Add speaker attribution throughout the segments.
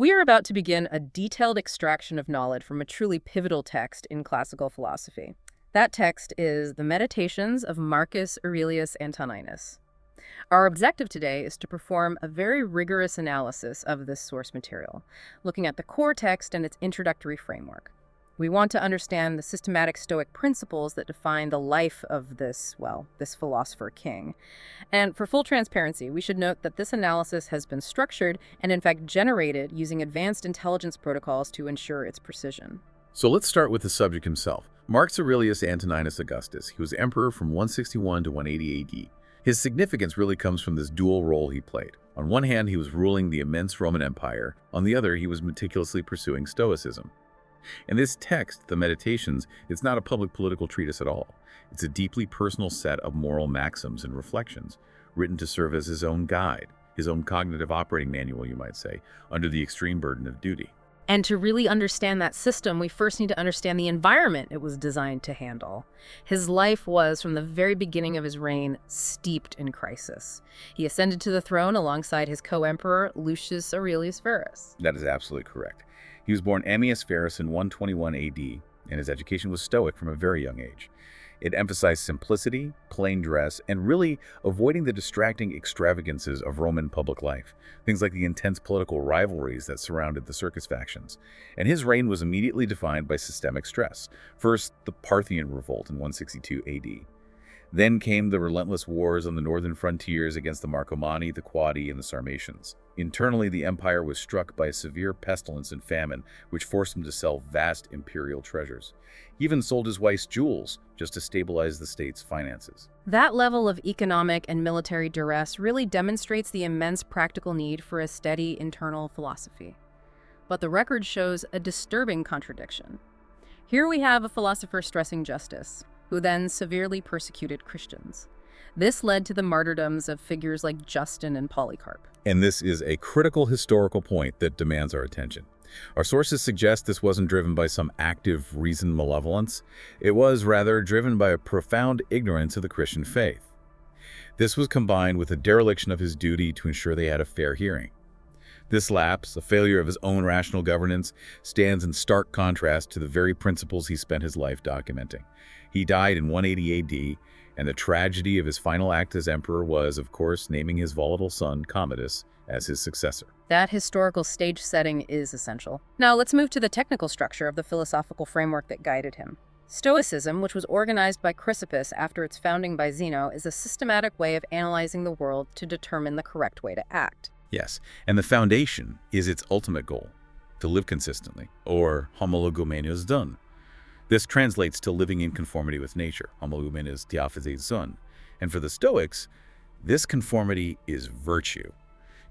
Speaker 1: We are about to begin a detailed extraction of knowledge from a truly pivotal text in classical philosophy. That text is the Meditations of Marcus Aurelius Antoninus. Our objective today is to perform a very rigorous analysis of this source material, looking at the core text and its introductory framework. We want to understand the systematic Stoic principles that define the life of this philosopher king. And for full transparency, we should note that this analysis has been structured and in fact generated using advanced intelligence protocols to ensure its precision.
Speaker 2: So let's start with the subject himself. Marcus Aurelius Antoninus Augustus. He was emperor from 161 to 180 AD. His significance really comes from this dual role he played. On one hand, he was ruling the immense Roman Empire. On the other, he was meticulously pursuing Stoicism. In this text, the Meditations, it's not a public political treatise at all. It's a deeply personal set of moral maxims and reflections, written to serve as his own guide, his own cognitive operating manual, you might say, under the extreme burden of duty.
Speaker 1: And to really understand that system, we first need to understand the environment it was designed to handle. His life was, from the very beginning of his reign, steeped in crisis. He ascended to the throne alongside his co-emperor, Lucius Aurelius Verus.
Speaker 2: That is absolutely correct. He was born Ammius Verus in 121 AD, and his education was Stoic from a very young age. It emphasized simplicity, plain dress, and really avoiding the distracting extravagances of Roman public life, things like the intense political rivalries that surrounded the circus factions. And his reign was immediately defined by systemic stress. First, the Parthian revolt in 162 AD. Then came the relentless wars on the northern frontiers against the Marcomanni, the Quadi, and the Sarmatians. Internally, the empire was struck by a severe pestilence and famine, which forced him to sell vast imperial treasures. He even sold his wife's jewels just to stabilize the state's finances.
Speaker 1: That level of economic and military duress really demonstrates the immense practical need for a steady internal philosophy. But the record shows a disturbing contradiction. Here we have a philosopher stressing justice, who then severely persecuted Christians. This led to the martyrdoms of figures like Justin and Polycarp.
Speaker 2: And this is a critical historical point that demands our attention. Our sources suggest this wasn't driven by some active reasoned malevolence. It was rather driven by a profound ignorance of the Christian faith. This was combined with a dereliction of his duty to ensure they had a fair hearing. This lapse, a failure of his own rational governance, stands in stark contrast to the very principles he spent his life documenting. He died in 180 AD, and the tragedy of his final act as emperor was, of course, naming his volatile son, Commodus, as his successor.
Speaker 1: That historical stage setting is essential. Now let's move to the technical structure of the philosophical framework that guided him. Stoicism, which was organized by Chrysippus after its founding by Zeno, is a systematic way of analyzing the world to determine the correct way to act.
Speaker 2: Yes, and the foundation is its ultimate goal, to live consistently, or homologomenos dun. This translates to living in conformity with nature, homologomenos diaphysis sun. And for the Stoics, this conformity is virtue.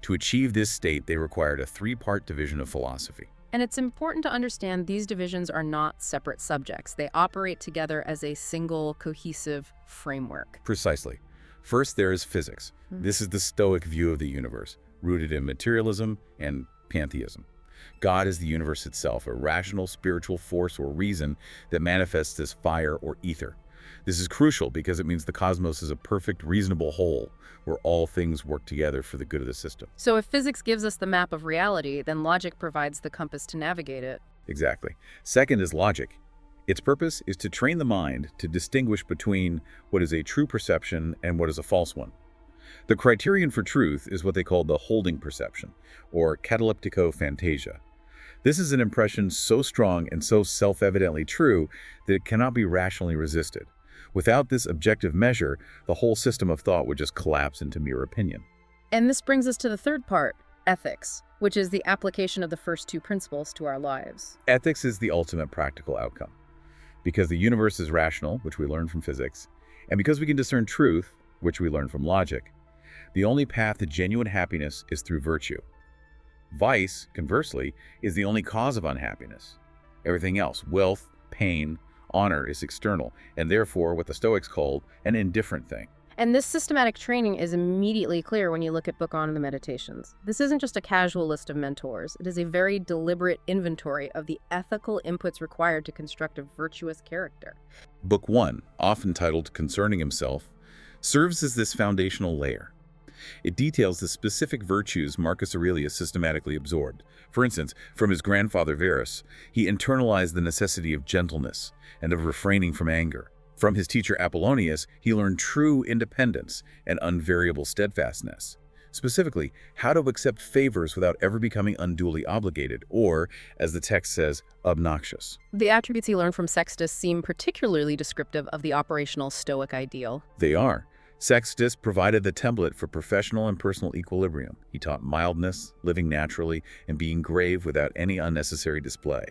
Speaker 2: To achieve this state, they required a three-part division of philosophy.
Speaker 1: And it's important to understand these divisions are not separate subjects. They operate together as a single, cohesive framework.
Speaker 2: Precisely. First, there is physics. This is the Stoic view of the universe, rooted in materialism and pantheism. God is the universe itself, a rational spiritual force or reason that manifests as fire or ether. This is crucial because it means the cosmos is a perfect, reasonable whole, where all things work together for the good of the system.
Speaker 1: So if physics gives us the map of reality, then logic provides the compass to navigate it.
Speaker 2: Exactly. Second is logic. Its purpose is to train the mind to distinguish between what is a true perception and what is a false one. The criterion for truth is what they call the holding perception, or cataleptico phantasia. This is an impression so strong and so self-evidently true that it cannot be rationally resisted. Without this objective measure, the whole system of thought would just collapse into mere opinion.
Speaker 1: And this brings us to the third part, ethics, which is the application of the first two principles to our lives.
Speaker 2: Ethics is the ultimate practical outcome. Because the universe is rational, which we learn from physics, and because we can discern truth, which we learn from logic, the only path to genuine happiness is through virtue. Vice, conversely, is the only cause of unhappiness. Everything else, wealth, pain, honor, is external, and therefore what the Stoics called an indifferent thing.
Speaker 1: And this systematic training is immediately clear when you look at Book On the Meditations. This isn't just a casual list of mentors. It is a very deliberate inventory of the ethical inputs required to construct a virtuous character.
Speaker 2: Book 1, often titled Concerning Himself, serves as this foundational layer. It details the specific virtues Marcus Aurelius systematically absorbed. For instance, from his grandfather Verus, he internalized the necessity of gentleness and of refraining from anger. From his teacher Apollonius, he learned true independence and unvariable steadfastness. Specifically, how to accept favors without ever becoming unduly obligated, or, as the text says, obnoxious.
Speaker 1: The attributes he learned from Sextus seem particularly descriptive of the operational Stoic ideal.
Speaker 2: They are. Sextus provided the template for professional and personal equilibrium. He taught mildness, living naturally, and being grave without any unnecessary display.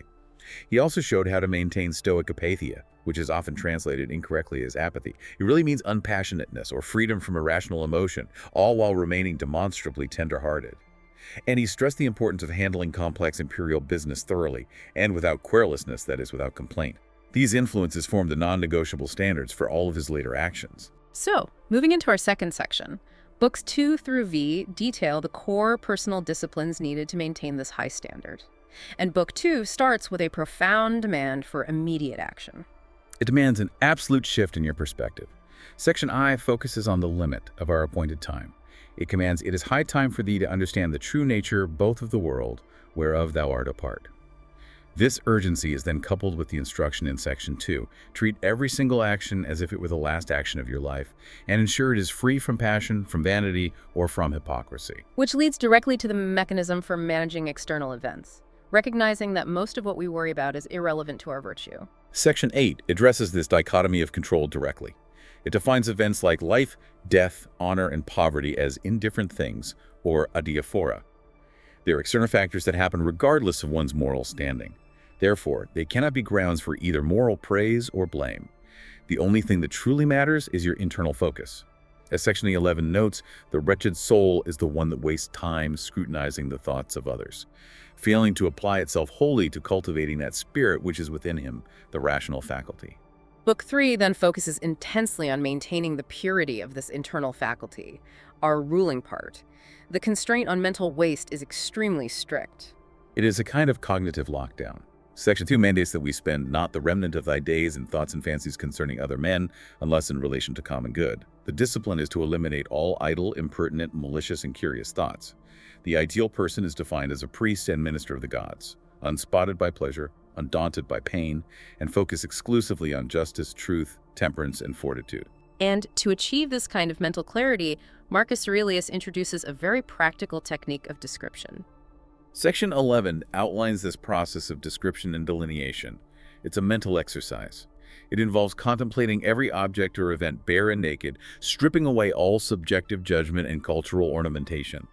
Speaker 2: He also showed how to maintain Stoic apatheia, which is often translated incorrectly as apathy. It really means unpassionateness or freedom from irrational emotion, all while remaining demonstrably tender-hearted. And he stressed the importance of handling complex imperial business thoroughly and without querulousness, that is, without complaint. These influences formed the non-negotiable standards for all of his later actions.
Speaker 1: So, moving into our second section, Books 2 through V detail the core personal disciplines needed to maintain this high standard. And Book 2 starts with a profound demand for immediate action.
Speaker 2: It demands an absolute shift in your perspective. Section I focuses on the limit of our appointed time. It commands, "It is high time for thee to understand the true nature both of the world, whereof thou art a part." This urgency is then coupled with the instruction in Section 2. Treat every single action as if it were the last action of your life, and ensure it is free from passion, from vanity, or from hypocrisy.
Speaker 1: Which leads directly to the mechanism for managing external events, recognizing that most of what we worry about is irrelevant to our virtue.
Speaker 2: Section 8 addresses this dichotomy of control directly. It defines events like life, death, honor, and poverty as indifferent things, or adiaphora. They are external factors that happen regardless of one's moral standing. Therefore, they cannot be grounds for either moral praise or blame. The only thing that truly matters is your internal focus. As Section 11 notes, the wretched soul is the one that wastes time scrutinizing the thoughts of others, failing to apply itself wholly to cultivating that spirit which is within him, the rational faculty.
Speaker 1: Book 3 then focuses intensely on maintaining the purity of this internal faculty, our ruling part. The constraint on mental waste is extremely strict.
Speaker 2: It is a kind of cognitive lockdown. Section 2 mandates that we spend not the remnant of thy days in thoughts and fancies concerning other men, unless in relation to common good. The discipline is to eliminate all idle, impertinent, malicious, and curious thoughts. The ideal person is defined as a priest and minister of the gods, unspotted by pleasure, undaunted by pain, and focused exclusively on justice, truth, temperance, and fortitude.
Speaker 1: And to achieve this kind of mental clarity, Marcus Aurelius introduces a very practical technique of description.
Speaker 2: Section 11 outlines this process of description and delineation. It's a mental exercise. It involves contemplating every object or event bare and naked, stripping away all subjective judgment and cultural ornamentation.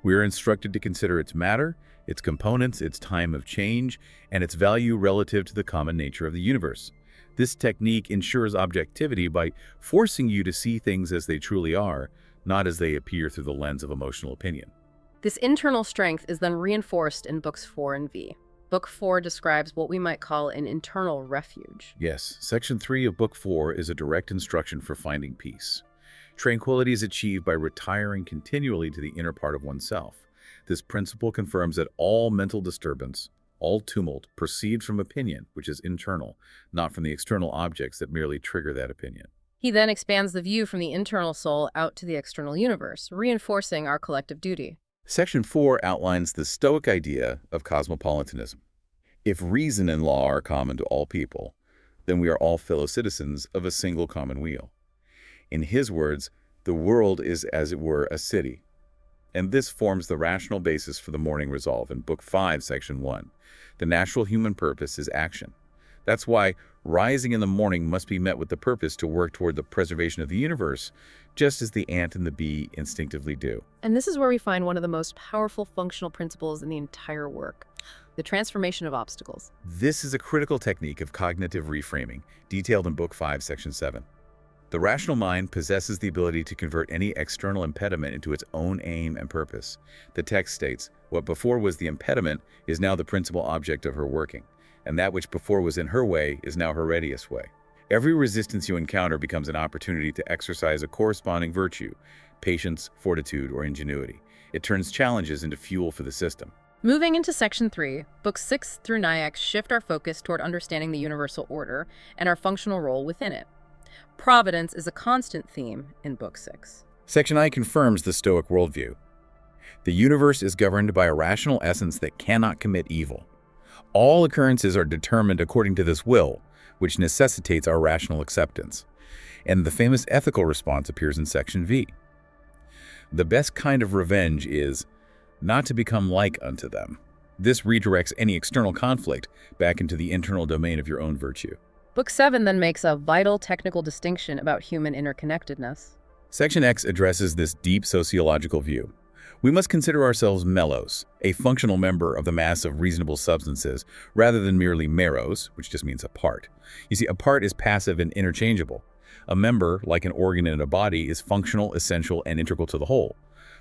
Speaker 2: We are instructed to consider its matter, its components, its time of change, and its value relative to the common nature of the universe. This technique ensures objectivity by forcing you to see things as they truly are, not as they appear through the lens of emotional opinion.
Speaker 1: This internal strength is then reinforced in Books 4 and V. Book 4 describes what we might call an internal refuge.
Speaker 2: Yes, Section 3 of Book 4 is a direct instruction for finding peace. Tranquility is achieved by retiring continually to the inner part of oneself. This principle confirms that all mental disturbance, all tumult, proceeds from opinion, which is internal, not from the external objects that merely trigger that opinion.
Speaker 1: He then expands the view from the internal soul out to the external universe, reinforcing our collective duty.
Speaker 2: Section 4 outlines the Stoic idea of cosmopolitanism. If reason and law are common to all people, then we are all fellow citizens of a single common weal. In his words, the world is, as it were, a city. And this forms the rational basis for the morning resolve in Book 5, Section 1. The natural human purpose is action. That's why rising in the morning must be met with the purpose to work toward the preservation of the universe, just as the ant and the bee instinctively do.
Speaker 1: And this is where we find one of the most powerful functional principles in the entire work, the transformation of obstacles.
Speaker 2: This is a critical technique of cognitive reframing, detailed in Book 5, Section 7. The rational mind possesses the ability to convert any external impediment into its own aim and purpose. The text states, what before was the impediment is now the principal object of her working, and that which before was in her way is now her readiest way. Every resistance you encounter becomes an opportunity to exercise a corresponding virtue, patience, fortitude, or ingenuity. It turns challenges into fuel for the system.
Speaker 1: Moving into Section 3, Books 6 through 9 shift our focus toward understanding the universal order and our functional role within it. Providence is a constant theme in Book 6.
Speaker 2: Section I confirms the Stoic worldview. The universe is governed by a rational essence that cannot commit evil. All occurrences are determined according to this will, which necessitates our rational acceptance. And the famous ethical response appears in Section V. The best kind of revenge is not to become like unto them. This redirects any external conflict back into the internal domain of your own virtue.
Speaker 1: Book 7 then makes a vital technical distinction about human interconnectedness.
Speaker 2: Section X addresses this deep sociological view. We must consider ourselves melos, a functional member of the mass of reasonable substances, rather than merely meros, which just means a part. You see, a part is passive and interchangeable. A member, like an organ in a body, is functional, essential, and integral to the whole.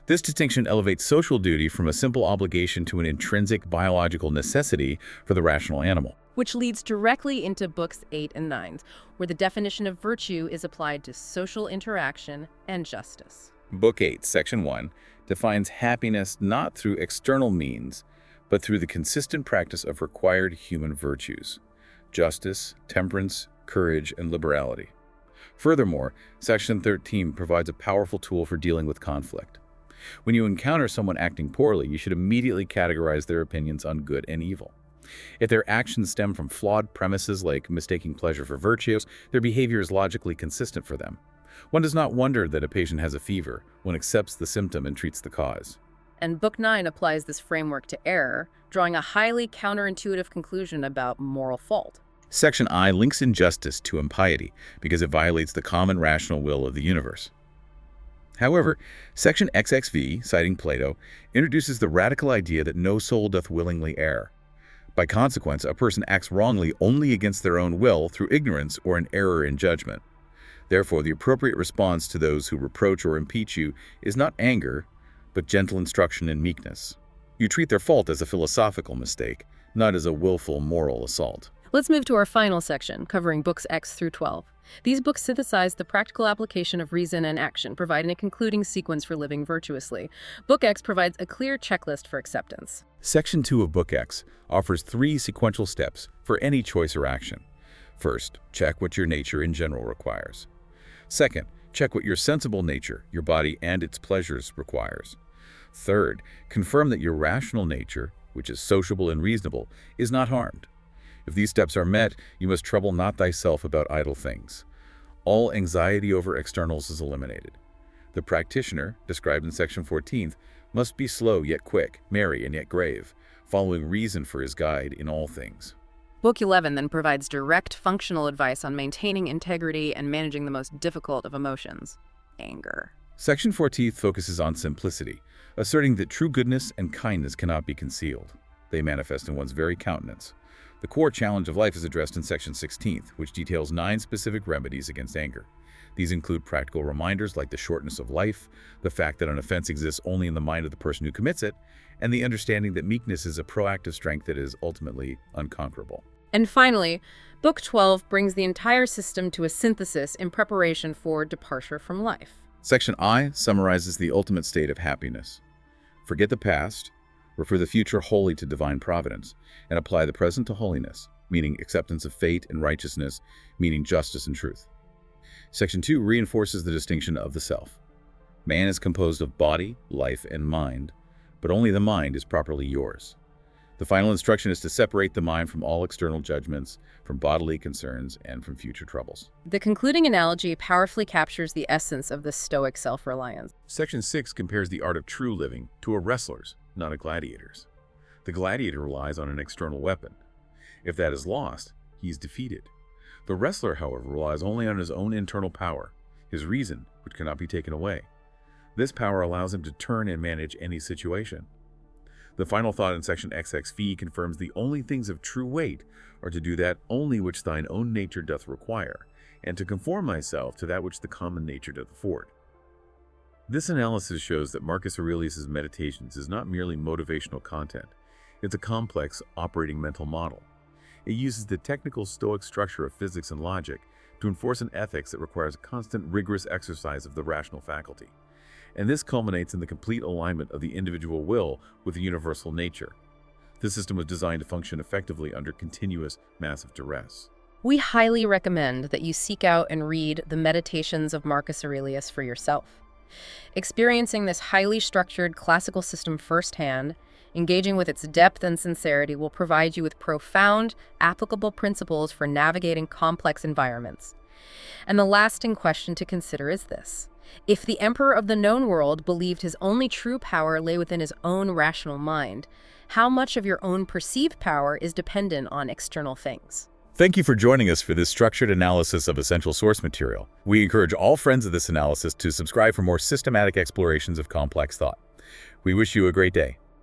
Speaker 2: This distinction elevates social duty from a simple obligation to an intrinsic biological necessity for the rational animal.
Speaker 1: Which leads directly into Books 8 and 9, where the definition of virtue is applied to social interaction and justice.
Speaker 2: Book 8, Section 1, defines happiness not through external means, but through the consistent practice of required human virtues: justice, temperance, courage, and liberality. Furthermore, Section 13 provides a powerful tool for dealing with conflict. When you encounter someone acting poorly, you should immediately categorize their opinions on good and evil. If their actions stem from flawed premises like mistaking pleasure for virtue, their behavior is logically consistent for them. One does not wonder that a patient has a fever. One accepts the symptom and treats the cause.
Speaker 1: And Book 9 applies this framework to error, drawing a highly counterintuitive conclusion about moral fault.
Speaker 2: Section I links injustice to impiety because it violates the common rational will of the universe. However, Section XXV, citing Plato, introduces the radical idea that no soul doth willingly err. By consequence, a person acts wrongly only against their own will through ignorance or an error in judgment. Therefore, the appropriate response to those who reproach or impeach you is not anger, but gentle instruction and meekness. You treat their fault as a philosophical mistake, not as a willful moral assault.
Speaker 1: Let's move to our final section, covering Books X through 12. These books synthesize the practical application of reason and action, providing a concluding sequence for living virtuously. Book X provides a clear checklist for acceptance.
Speaker 2: Section 2 of Book X offers 3 sequential steps for any choice or action. First, check what your nature in general requires. Second, check what your sensible nature, your body and its pleasures, requires. Third, confirm that your rational nature, which is sociable and reasonable, is not harmed. If these steps are met, you must trouble not thyself about idle things. All anxiety over externals is eliminated. The practitioner, described in Section 14, must be slow yet quick, merry and yet grave, following reason for his guide in all things.
Speaker 1: Book 11 then provides direct functional advice on maintaining integrity and managing the most difficult of emotions: anger.
Speaker 2: Section 14 focuses on simplicity, asserting that true goodness and kindness cannot be concealed. They manifest in one's very countenance. The core challenge of life is addressed in Section 16, which details 9 specific remedies against anger. These include practical reminders like the shortness of life, the fact that an offense exists only in the mind of the person who commits it, and the understanding that meekness is a proactive strength that is ultimately unconquerable.
Speaker 1: And finally, Book 12 brings the entire system to a synthesis in preparation for departure from life.
Speaker 2: Section I summarizes the ultimate state of happiness. Forget the past, refer the future wholly to divine providence, and apply the present to holiness, meaning acceptance of fate, and righteousness, meaning justice and truth. Section 2 reinforces the distinction of the self. Man is composed of body, life, and mind, but only the mind is properly yours. The final instruction is to separate the mind from all external judgments, from bodily concerns, and from future troubles.
Speaker 1: The concluding analogy powerfully captures the essence of the Stoic self-reliance.
Speaker 2: Section 6 compares the art of true living to a wrestler's, not a gladiator's. The gladiator relies on an external weapon. If that is lost, he is defeated. The wrestler, however, relies only on his own internal power, his reason, which cannot be taken away. This power allows him to turn and manage any situation. The final thought in Section XXV confirms the only things of true weight are to do that only which thine own nature doth require, and to conform thyself to that which the common nature doth afford. This analysis shows that Marcus Aurelius' Meditations is not merely motivational content. It's a complex, operating mental model. It uses the technical Stoic structure of physics and logic to enforce an ethics that requires a constant, rigorous exercise of the rational faculty. And this culminates in the complete alignment of the individual will with the universal nature. This system was designed to function effectively under continuous, massive duress.
Speaker 1: We highly recommend that you seek out and read the Meditations of Marcus Aurelius for yourself. Experiencing this highly structured classical system firsthand, engaging with its depth and sincerity will provide you with profound, applicable principles for navigating complex environments. And the lasting question to consider is this. If the emperor of the known world believed his only true power lay within his own rational mind, how much of your own perceived power is dependent on external things?
Speaker 2: Thank you for joining us for this structured analysis of essential source material. We encourage all friends of this analysis to subscribe for more systematic explorations of complex thought. We wish you a great day.